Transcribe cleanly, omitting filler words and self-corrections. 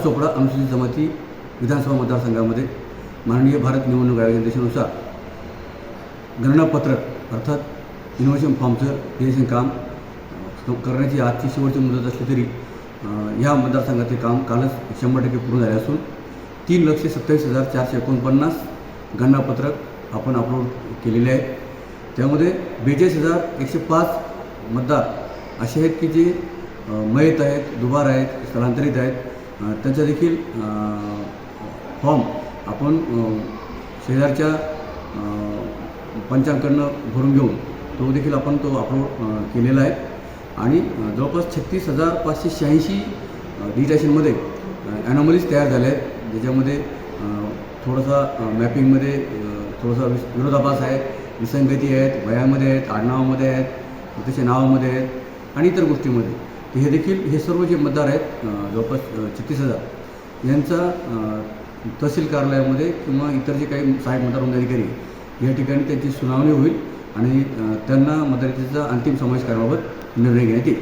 चोपडा अनुसूचित जमाती विधानसभा मतदारसंघामध्ये माननीय भारत निवडणूक आयोगाच्या निर्देशानुसार गणनापत्रक अर्थात इनोव्हेशन फॉर्मचं रिजेक्शन काम करण्याची आजची शेवटची मुदत असली तरी ह्या मतदारसंघाचे काम कालच 100% पूर्ण झाले असून 3,27,449 गणनापत्रक आपण अपलोड केलेले आहेत. त्यामध्ये 42,105 मतदार असे आहेत की जे मयत आहेत, दुबार आहेत, स्थलांतरित आहेत. त्यांचा देखील फॉर्म आपण शेजारच्या पंचांकडनं भरून घेऊन तो देखील आपण अपलोड केलेला आहे. आणि जवळपास 36,586 डिजिटेशनमध्ये ॲनॉमलीज तयार झाल्या आहेत, ज्याच्यामध्ये थोडासा मॅपिंगमध्ये थोडासा विरोधाभास आहे, विसंगती आहेत, वयामध्ये आहेत, आडनावामध्ये आहेत, तसे नावामध्ये आहेत आणि इतर गोष्टीमध्ये. तर हे देखील हे सर्व जे मतदार आहेत जवळपास 36,000 यांचा तहसील कार्यालयामध्ये किंवा इतर जे काही सहाय्यक मतदार नोंदणी या ठिकाणी त्यांची सुनावणी होईल आणि त्यांना मतदाराचा अंतिम समावेश करण्याबाबत निर्णय घेण्यात येईल.